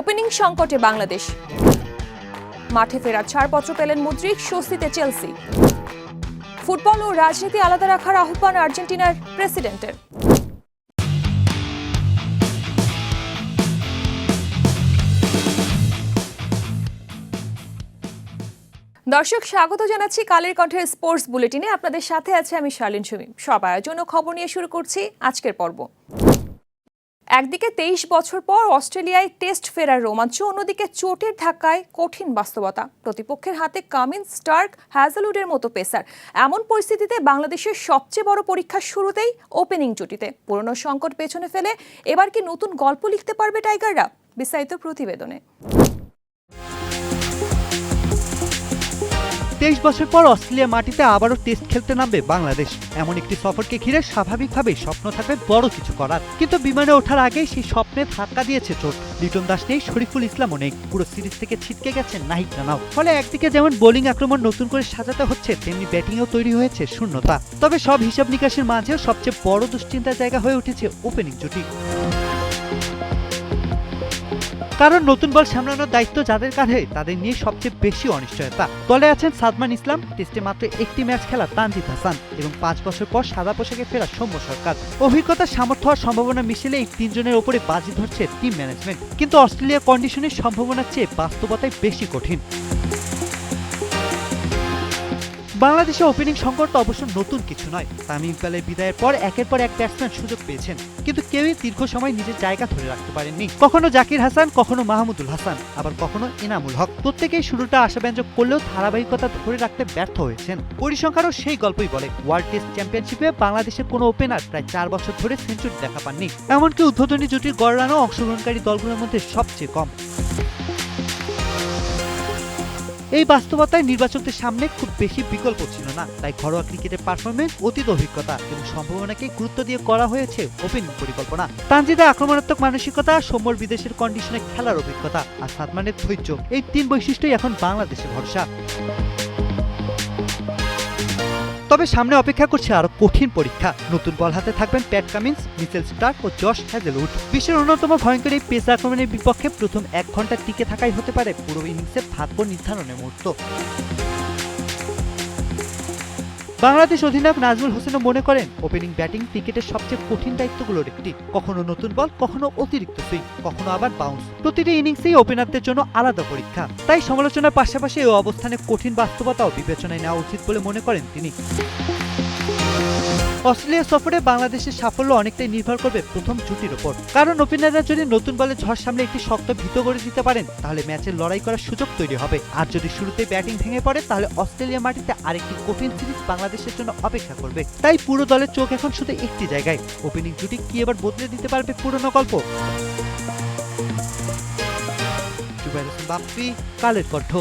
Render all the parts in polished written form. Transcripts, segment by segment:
Opening সংকটে বাংলাদেশ, মাঠে ফেরার ছাড়পত্র পেলেন মুদ্রিক, স্বস্তিতে চেলসি। ফুটবল ও রাজনীতি আলাদা রাখার আহ্বান আর্জেন্টিনার প্রেসিডেন্টের। দর্শক, স্বাগত জানাচ্ছি কালের কণ্ঠের স্পোর্টস বুলেটিনে। আপনাদের সাথে আছে আমি শার্লিন সুমি। সব আয়োজন ও খবর নিয়ে শুরু করছি আজকের পর্ব। একদিকে 23 বছর পর অস্ট্রেলিয়ায় টেস্ট ফেরার রোমাঞ্চ, অন্যদিকে চোটের ধাক্কায় কঠিন বাস্তবতা। প্রতিপক্ষের হাতে কামিন্স, স্টার্ক, হ্যাজেলউডের মতো পেসার। এমন পরিস্থিতিতে বাংলাদেশের সবচেয়ে বড় পরীক্ষার শুরুতেই ওপেনিং জুটিতে পুরনো সংকট পেছনে ফেলে এবার কি নতুন গল্প লিখতে পারবে টাইগাররা? বিস্তারিত প্রতিবেদনে। 23 বছর পর অস্ট্রেলিয়া মাটিতে আবারও টেস্ট খেলতে নামবে বাংলাদেশ। এমন একটি সফরকে ঘিরে স্বাভাবিকভাবেই স্বপ্ন থাকবে বড় কিছু করার, কিন্তু বিমানে ওঠার আগেই সেই স্বপ্নে ধাক্কা দিয়েছে চোট। লিটন দাস নেই, শরীফুল ইসলামও নেই, পুরো সিরিজ থেকে ছিটকে গেছে নাহিদ রানাও। ফলে একদিকে যেমন বোলিং আক্রমণ নতুন করে সাজাতে হচ্ছে, তেমনি ব্যাটিংয়েও তৈরি হয়েছে শূন্যতা। তবে সব হিসাব নিকাশের মাঝেও সবচেয়ে বড় দুশ্চিন্তার জায়গা হয়ে উঠেছে ওপেনিং জুটি। কারণ নতুন বল সামলানোর দায়িত্ব যাদের কাঁধে, তাদের নিয়ে সবচেয়ে বেশি অনিশ্চয়তা। দলে আছেন সাদমান ইসলাম, টেস্টে মাত্র একটি ম্যাচ খেলা তানজিদ হাসান এবং 5 বছর পর সাদা পোশাকে ফেরা সৌম্য সরকার। অভিজ্ঞতা, সামর্থ্য আর সম্ভাবনা মিশেলে এই তিনজনের ওপরে বাজি ধরছে টিম ম্যানেজমেন্ট। কিন্তু অস্ট্রেলিয়া কন্ডিশনের সম্ভাবনার চেয়ে বাস্তবতায় বেশি কঠিন। বাংলাদেশে ওপেনিং সংকট অবশ্য নতুন কিছু নয়। তামিম ইকবালের বিদায়ের পর একের পর এক ব্যাটসম্যান সুযোগ পেয়েছেন, কিন্তু কেউই দীর্ঘ সময় নিজের জায়গা ধরে রাখতে পারেননি। কখনো জাকির হাসান, কখনো মাহমুদুল হাসান, আবার কখনো এনামুল হক। প্রত্যেকেই শুরুটা আশাব্যঞ্জক করলেও ধারাবাহিকতা ধরে রাখতে ব্যর্থ হয়েছেন। পরিসংখ্যানও সেই গল্পই বলে। ওয়ার্ল্ড টেস্ট চ্যাম্পিয়নশিপে বাংলাদেশের কোনো ওপেনার প্রায় 4 বছর ধরে সেঞ্চুরি দেখা পাননি। এমনকি উদ্বোধনী জুটির গড় রানও অংশগ্রহণকারী দলগুলোর মধ্যে সবচেয়ে কম। এই বাস্তবতায় নির্বাচকদের সামনে খুব বেশি বিকল্প ছিল না, তাই ঘরোয়া ক্রিকেটের পারফরমেন্স, অতীত অভিজ্ঞতা এবং সম্ভাবনাকে গুরুত্ব দিয়ে করা হয়েছে ওপেনিং পরিকল্পনা। তানজিদের আক্রমণাত্মক মানসিকতা, সৌম্যর বিদেশের কন্ডিশনে খেলার অভিজ্ঞতা আর সাদমানের ধৈর্য, এই 3 বৈশিষ্ট্যই এখন বাংলাদেশের ভরসা। তবে সামনে অপেক্ষা করছে আরো কঠিন পরীক্ষা। নতুন বল হাতে থাকবেন প্যাট কামিন্স, মিচেল স্টার্ক ও জশ হ্যাজেলউড। বিশ্বের অন্যতম ভয়ঙ্কর এই পেস আক্রমণের বিপক্ষে প্রথম 1 ঘন্টা টিকে থাকাই হতে পারে পুরো ইনিংসের ভাগ্য নির্ধারণের মুহূর্ত। বাংলাদেশ অধিনায়ক নাজমুল হোসেনও মনে করেন, ওপেনিং ব্যাটিং ক্রিকেটের সবচেয়ে কঠিন দায়িত্বগুলোর একটি। কখনো নতুন বল, কখনো অতিরিক্ত সুইং, কখনো আবার বাউন্স। প্রতিটি ইনিংসেই ওপেনারদের জন্য আলাদা পরীক্ষা। তাই সমালোচনার পাশাপাশি এই অবস্থানে কঠিন বাস্তবতাও বিবেচনায় নেওয়া উচিত বলে মনে করেন তিনি। অস্ট্রেলিয়া সফরে বাংলাদেশের সাফল্য অনেকটাই নির্ভর করবে প্রথম জুটির ওপর। কারণ ওপেনাররা যদি নতুন বলে ঝড় সামলে একটি শক্ত ভিত গড়ে দিতে পারেন, তাহলে ম্যাচের লড়াই করার সুযোগ তৈরি হবে। আর যদি শুরুতে ব্যাটিং ভেঙে পড়ে, তাহলে অস্ট্রেলিয়া মাটিতে আরেকটি কঠিন সিরিজ বাংলাদেশের জন্য অপেক্ষা করবে। তাই পুরো দলের চোখ এখন শুধু একটি জায়গায়, ওপেনিং জুটি কি এবার বদলে দিতে পারবে পুরনো গল্প? জুবাইর হোসেন বাপ্পি, কালের কণ্ঠ।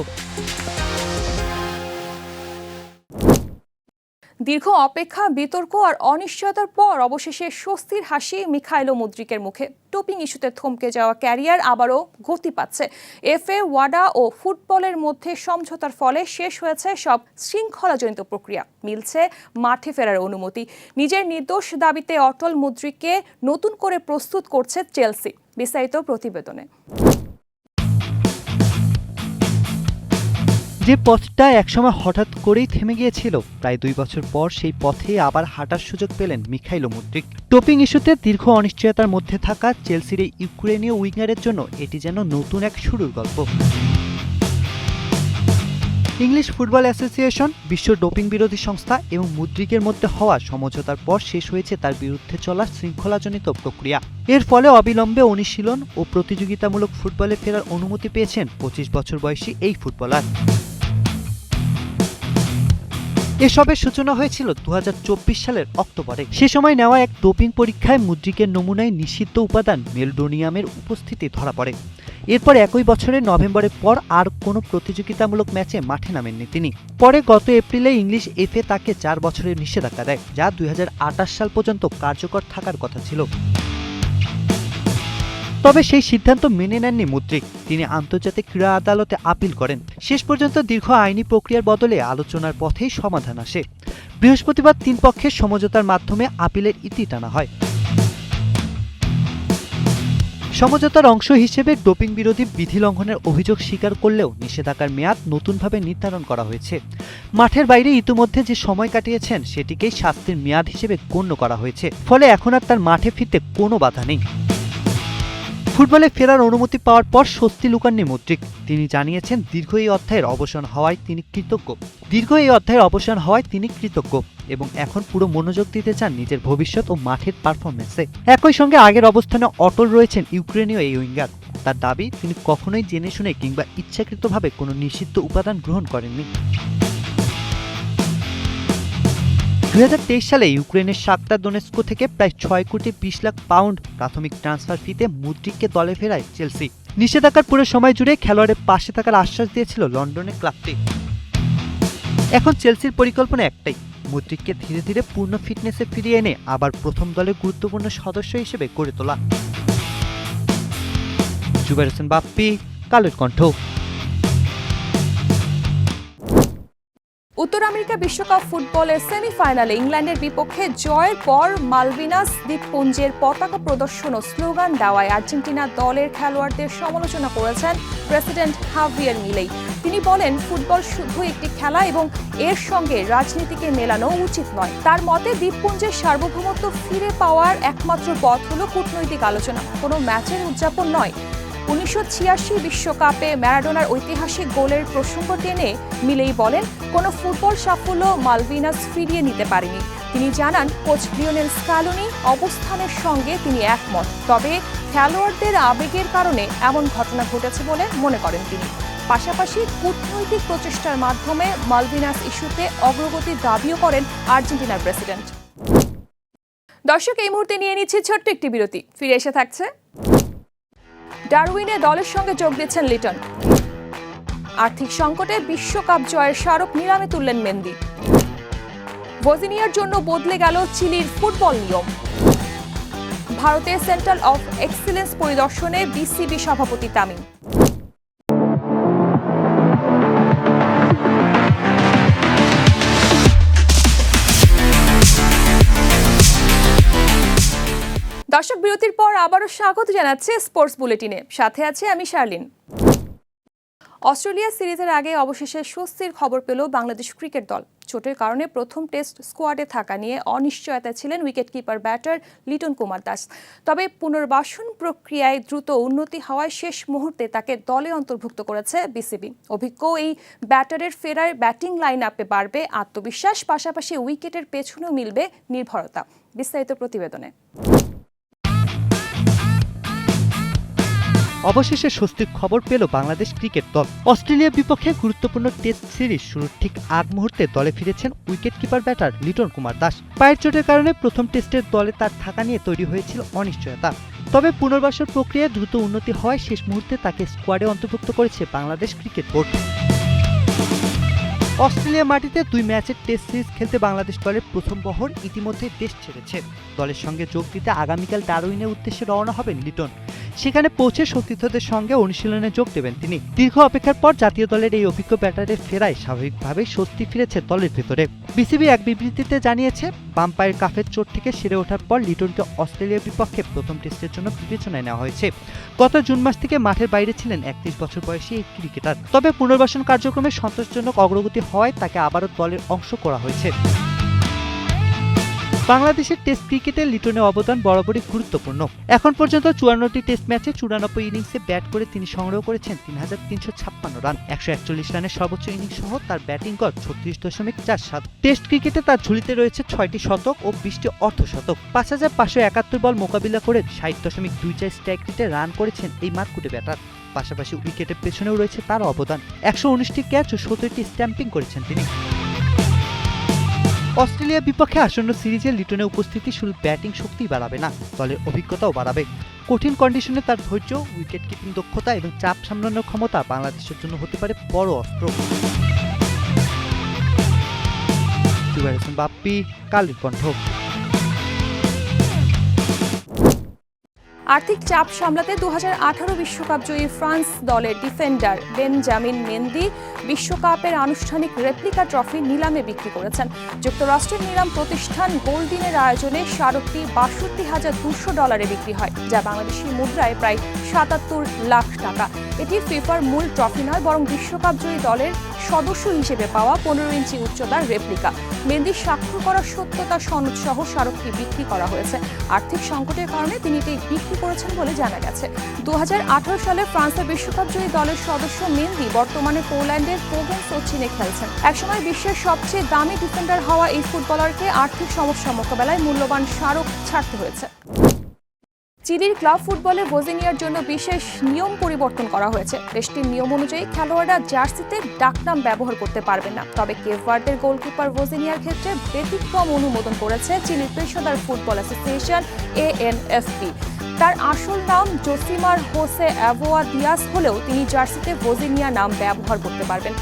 দীর্ঘ অপেক্ষা, বিতর্ক আর অনিশ্চয়তার পর অবশেষে স্বস্তির হাসি মিখাইলো মুদ্রিকের মুখে। ডোপিং ইস্যুতে থমকে যাওয়া ক্যারিয়ার আবারও গতি পাচ্ছে। এফএ, ওয়াডা ও ফুটবলের মধ্যে সমঝোতার ফলে শেষ হয়েছে সব শৃঙ্খলাজনিত প্রক্রিয়া। মিলছে মাঠে ফেরার অনুমতি। নিজের নির্দোষ দাবিতে অটল মুদ্রিককে নতুন করে প্রস্তুত করছে চেলসি। বিস্তারিত প্রতিবেদনে। যে পথটা একসময় হঠাৎ করেই থেমে গিয়েছিল, প্রায় 2 বছর পর সেই পথে আবার হাঁটার সুযোগ পেলেন মিখাইলো মুদ্রিক। ডোপিং ইস্যুতে দীর্ঘ অনিশ্চয়তার মধ্যে থাকা চেলসির এই ইউক্রেনীয় উইঙ্গারের জন্য এটি যেন নতুন এক শুরুর গল্প। ইংলিশ ফুটবল অ্যাসোসিয়েশন, বিশ্ব ডোপিং বিরোধী সংস্থা এবং মুদ্রিকের মধ্যে হওয়া সমঝোতার পর শেষ হয়েছে তার বিরুদ্ধে চলা শৃঙ্খলাজনিত প্রক্রিয়া। এর ফলে অবিলম্বে অনুশীলন ও প্রতিযোগিতামূলক ফুটবলে ফেরার অনুমতি পেয়েছেন 25 বছর বয়সী এই ফুটবলার। এসবের সূচনা হয়েছিল 2024 সালের অক্টোবরে। সে সময় নেওয়া এক ডোপিং পরীক্ষায় মুদ্রিকের নমুনায় নিষিদ্ধ উপাদান মেলডোনিয়ামের উপস্থিতি ধরা পড়ে। এরপর একই বছরের নভেম্বরের পর আর কোনো প্রতিযোগিতামূলক ম্যাচে মাঠে নামেননি তিনি। পরে গত এপ্রিলে ইংলিশ এফএ তাকে 4 বছরের নিষেধাজ্ঞা দেয়, যা 2028 সাল পর্যন্ত কার্যকর থাকার কথা ছিল। তবে সেই সিদ্ধান্ত মেনে নেননি মুদ্রিক। তিনি আন্তর্জাতিক ক্রীড়া আদালতে আপিল করেন। শেষ পর্যন্ত দীর্ঘ আইনি প্রক্রিয়ার বদলে আলোচনার পথেই সমাধান আসে। বৃহস্পতিবার 3 পক্ষের সমঝোতার মাধ্যমে আপিলের ইতি টানা হয়। সমঝোতার অংশ হিসেবে ডোপিং বিরোধী বিধি লঙ্ঘনের অভিযোগ স্বীকার করলেও নিষেধাজ্ঞার মেয়াদ নতুনভাবে নির্ধারণ করা হয়েছে। মাঠের বাইরে ইতিমধ্যে যে সময় কাটিয়েছেন সেটিকেই শাস্তির মেয়াদ হিসেবে গণ্য করা হয়েছে, ফলে এখন আর তার মাঠে ফিরতে কোনো বাধা নেই। ফুটবলে ফেরার অনুমতি পাওয়ার পর স্বস্তি লুকাননি মুদ্রিক। তিনি জানিয়েছেন দীর্ঘ এই অধ্যায়ের অবসান হওয়ায় তিনি কৃতজ্ঞ এবং এখন পুরো মনোযোগ দিতে চান নিজের ভবিষ্যৎ ও মাঠের পারফরমেন্সে। একই সঙ্গে আগের অবস্থানে অটল রয়েছেন ইউক্রেনীয় এই উইঙ্গার। তার দাবি, তিনি কখনোই জেনে শুনে কিংবা ইচ্ছাকৃতভাবে কোনো নিষিদ্ধ উপাদান গ্রহণ করেননি। 2023 সালে ইউক্রেনের শাখতার দোনেৎস্ক থেকে প্রায় 6 কোটি 20 লাখ পাউন্ড প্রাথমিক ট্রান্সফার ফিতে মুদ্রিককে দলে ফেরায় চেলসি। নিষেধাজ্ঞার পুরো সময় জুড়ে খেলোয়াড়ের পাশে থাকার আশ্বাস দিয়েছিল লন্ডনের ক্লাবটি। এখন চেলসির পরিকল্পনা একটাই, মুদ্রিককে ধীরে ধীরে পূর্ণ ফিটনেসে ফিরিয়ে এনে আবার প্রথম দলের গুরুত্বপূর্ণ সদস্য হিসেবে গড়ে তোলা। জুবায়ের হোসেন বাপ্পি, কালের কণ্ঠ। উত্তর আমেরিকা বিশ্বকাপ ফুটবলের সেমিফাইনালে ইংল্যান্ডের বিপক্ষে জয়ের পর মালভিনাস দ্বীপপুঞ্জের পতাকা প্রদর্শন ও স্লোগান দেওয়ায় আর্জেন্টিনা দলের খেলোয়াড়দের সমালোচনা করেছেন প্রেসিডেন্ট হাভিয়ের মিলেই। তিনি বলেন, ফুটবল শুধু একটি খেলা এবং এর সঙ্গে রাজনীতিকে মেলানো উচিত নয়। তার মতে দ্বীপপুঞ্জের সার্বভৌমত্ব ফিরে পাওয়ার একমাত্র পথ হলো কূটনৈতিক আলোচনা, কোনো ম্যাচের উদযাপন নয়। 1986 বিশ্বকাপে ম্যারাডোনার ঐতিহাসিক গোলের প্রসঙ্গ টেনে মিলেই বলেন, কোনো ফুটবল সাফল্য মালভিনাস ফিরিয়ে নিতে পারেনি। তিনি জানান, কোচ লিওনেল স্ক্যালোনি অবস্থানের সঙ্গে তিনি একমত, তবে খেলোয়াড়দের আবেগের কারণে এমন ঘটনা ঘটেছে বলে মনে করেন তিনি। পাশাপাশি কূটনৈতিক প্রচেষ্টার মাধ্যমে মালভিনাস ইস্যুতে অগ্রগতির দাবিও করেন আর্জেন্টিনার প্রেসিডেন্ট। দর্শক, এই মুহূর্তে নিয়ে নিচ্ছি ছোট্ট একটি বিরতি, ফিরে এসে থাকছে। ডারউইনে দলের সঙ্গে যোগ দিচ্ছেন লিটন। আর্থিক সংকটে বিশ্বকাপ জয়ের স্মারক নিলামে তুললেন মেন্দি। ভজিনিয়ার জন্য বদলে গেল চিলির ফুটবল নিয়ম। ভারতের সেন্টার অফ এক্সিলেন্স পরিদর্শনে বিসিবি সভাপতি তামিম। দর্শক, বিরতির পর আবারও স্বাগত জানাচ্ছি স্পোর্টস বুলেটিনে, সাথে আছে আমি শার্লিন। অস্ট্রেলিয়া সিরিজের আগে অবশেষে স্বস্তির খবর পেল বাংলাদেশ ক্রিকেট দল। চোটের কারণে প্রথম টেস্ট স্কোয়াডে থাকা নিয়ে অনিশ্চয়তায় ছিলেন উইকেটকিপার ব্যাটার লিটন কুমার দাস। তবে পুনর্বাসন প্রক্রিয়ায় দ্রুত উন্নতি হওয়ায় শেষ মুহূর্তে তাকে দলে অন্তর্ভুক্ত করেছে বিসিবি। অভিজ্ঞ এই ব্যাটারের ফেরায় ব্যাটিং লাইন আপে বাড়বে আত্মবিশ্বাস, পাশাপাশি উইকেটের পেছনেও মিলবে নির্ভরতা। বিস্তারিত প্রতিবেদনে। অবশেষে স্বস্তির খবর পেল বাংলাদেশ ক্রিকেট দল। অস্ট্রেলিয়ার বিপক্ষে গুরুত্বপূর্ণ টেস্ট সিরিজ শুরুর ঠিক আগ মুহূর্তে দলে ফিরেছেন উইকেটকিপার ব্যাটার লিটন কুমার দাস। পায়ের চোটের কারণে প্রথম টেস্টের দলে তার থাকা নিয়ে তৈরি হয়েছিল অনিশ্চয়তা। তবে পুনর্বাসন প্রক্রিয়ায় দ্রুত উন্নতি হওয়ায় শেষ মুহূর্তে তাকে স্কোয়াডে অন্তর্ভুক্ত করেছে বাংলাদেশ ক্রিকেট বোর্ড। অস্ট্রেলিয়া মাটিতে 2 ম্যাচের টেস্ট সিরিজ খেলতে বাংলাদেশ দলের প্রথম বহর ইতিমধ্যে দেশ ছেড়েছে। দলের সঙ্গে যোগ দিতে আগামীকাল ডারউইনের উদ্দেশ্যে রওনা হবেন লিটন। সেখানে পৌঁছে সতীর্থদের সঙ্গে অনুশীলনে যোগ দেবেন তিনি। দীর্ঘ অপেক্ষার পর জাতীয় দলের এই অভিজ্ঞ ব্যাটারের ফেরায় স্বাভাবিকভাবেই স্বস্তি ফিরেছে দলের ভেতরে। বিসিবি এক বিবৃতিতে জানিয়েছে, বাম পায়ের কাফের চোট থেকে সেরে ওঠার পর লিটনকে অস্ট্রেলিয়ার বিপক্ষে প্রথম টেস্টের জন্য বিবেচনায় নেওয়া হয়েছে। গত জুন মাস থেকে মাঠের বাইরে ছিলেন 31 বছর বয়সী এই ক্রিকেটার। তবে পুনর্বাসন কার্যক্রমে সন্তোষজনক অগ্রগতি হওয়ায় তাকে আবারও দলের অংশ করা হয়েছে। বাংলাদেশের টেস্ট ক্রিকেটে লিটনের অবদান বরাবরই গুরুত্বপূর্ণ। এখন পর্যন্ত 54টি টেস্ট ম্যাচে 94 ইনিংসে ব্যাট করে তিনি সংগ্রহ করেছেন 3356 রান। 141 রানের সর্বোচ্চ ইনিংস সহ তার ব্যাটিং গড় 36.47। টেস্ট ক্রিকেটে তার ঝুলিতে রয়েছে 6টি শতক ও 20টি অর্ধশতক। 5571 বল মোকাবিলা করে 60.24 স্ট্রাইক রেটে রান করেছেন এই মারকুটে ব্যাটার। পাশাপাশি উইকেটের পেছনেও রয়েছে তার অবদান। 119টি ক্যাচ ও 17টি স্ট্যাম্পিং করেছেন তিনি। অস্ট্রেলিয়ার বিপক্ষে আসন্ন সিরিজে লিটনের উপস্থিতি শুধু ব্যাটিং শক্তিই বাড়াবে না, দলের অভিজ্ঞতাও বাড়াবে। কঠিন কন্ডিশনে তার ধৈর্য, উইকেট কিপিং দক্ষতা এবং চাপ সামলানোর ক্ষমতা বাংলাদেশের জন্য হতে পারে বড় অস্ত্র। জুবায়ের হোসেন বাপ্পি, কালের কণ্ঠ। আর্থিক চাপ সামলাতে 2018 বিশ্বকাপ জয়ী ফ্রান্স দলের ডিফেন্ডার বেনজামিন মেন্দি বিশ্বকাপের আনুষ্ঠানিক রেপ্লিকা ট্রফি নিলামে বিক্রি করেছেন। যুক্তরাষ্ট্রের নিলাম প্রতিষ্ঠান গোল্ডিনের আয়োজনে স্মারকটি $৬২,২০০ বিক্রি হয়, যা বাংলাদেশি মুদ্রায় প্রায় ৭৭ লাখ টাকা। এটি ফিফার মূল ট্রফি নয়, বরং বিশ্বকাপ জয়ী দলের সদস্য হিসেবে পাওয়া 15 ইঞ্চি উচ্চতার রেপ্লিকা। মেন্দির স্বাক্ষর করা সত্যতা সনদ সহ স্মারকটি বিক্রি করা হয়েছে। আর্থিক সংকটের কারণে তিনি এটি বিক্রি করেছেন বলে জানা গেছে। 2018 সালে ফ্রান্সের বিশ্বকাপ জয়ী দলের সদস্য মেন্দি বর্তমানে পোল্যান্ডের পোভেন সোচিনে খেলছেন। একসময় বিশ্বের সবচেয়ে দামি ডিফেন্ডার হওয়া এই ফুটবলারকে আর্থিক সমস্যা মোকাবেলায় মূল্যবান স্মারক ছাড়তে হয়েছে। চিলির ক্লাব ফুটবলে ভোজিনিয়ার জন্য বিশেষ নিয়ম পরিবর্তন করা হয়েছে। দেশটির নিয়ম অনুযায়ী খেলোয়াড়রা জার্সিতে ডাকনাম ব্যবহার করতে পারবেন না। তবে কেপ ভার্দের গোলকিপার ভোজিনিয়ার ক্ষেত্রে ব্যতিক্রম অনুমোদন করেছে চিলির পেশাদার ফুটবল অ্যাসোসিয়েশন ANFP। তার আসল নাম জোসিমার হোসে অ্যাভোয়া দিয়াস হলেও তিনি জার্সিতে ভোজিনিয়া নাম ব্যবহার করতে পারবেন।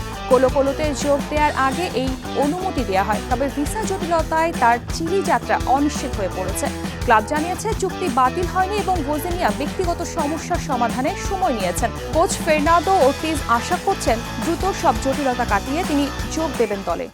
কোলোতে যোগ দেওয়ার আগে এই অনুমতি দেওয়া হয়, তবে ভিসা জটিলতায় তার চিলি যাত্রা অনিশ্চিত হয়ে পড়েছে। ক্লাব জানিয়েছে চুক্তি বাতিল হয়নি এবং ভোজিনিয়া ব্যক্তিগত সমস্যার সমাধানে সময় নিয়েছেন। কোচ ফের্নান্দো ওর্টিজ আশা করছেন দ্রুত সব জটিলতা কাটিয়ে তিনি যোগ দেবেন দলে।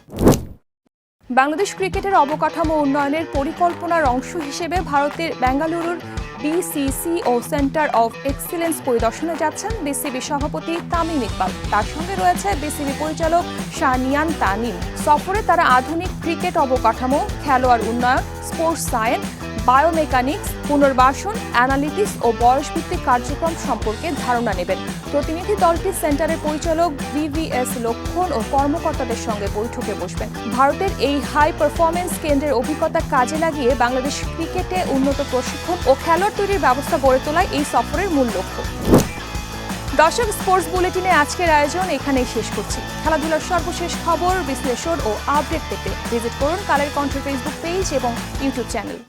বাংলাদেশ ক্রিকেটের অবকাঠামো উন্নয়নের পরিকল্পনার অংশ হিসেবে ভারতের বেঙ্গালুরুর BCC ও সেন্টার অফ এক্সিলেন্স পরিদর্শনে যাচ্ছেন বিসিবি সভাপতি তামিম ইকবাল। তার সঙ্গে রয়েছে বিসিবি পরিচালক শাহনিয়ান তানিম। সফরে তারা আধুনিক ক্রিকেট অবকাঠামো, খেলোয়াড় উন্নয়ন, স্পোর্টস সায়েন্স, বায়োমেকানিক্স, পুনর্বাসন, অ্যানালিটিক্স ও বয়সভিত্তিক কার্যক্রম সম্পর্কে ধারণা নেবেন। প্রতিনিধি দলটি সেন্টারের পরিচালক VVS লক্ষণ ও কর্মকর্তাদের সঙ্গে বৈঠকে বসবেন। ভারতের এই হাই পারফরমেন্স কেন্দ্রের অভিজ্ঞতা কাজে লাগিয়ে বাংলাদেশ ক্রিকেটে উন্নত প্রশিক্ষণ ও খেলোয়াড় তৈরির ব্যবস্থা গড়ে তোলাই এই সফরের মূল লক্ষ্য। দর্শক, স্পোর্টস বুলেটিনে আজকের আয়োজন এখানেই শেষ করছি। খেলাধুলার সর্বশেষ খবর, বিশ্লেষণ ও আপডেট পেতে ভিজিট করুন কালের কণ্ঠ ফেসবুক পেজ এবং ইউটিউব চ্যানেল।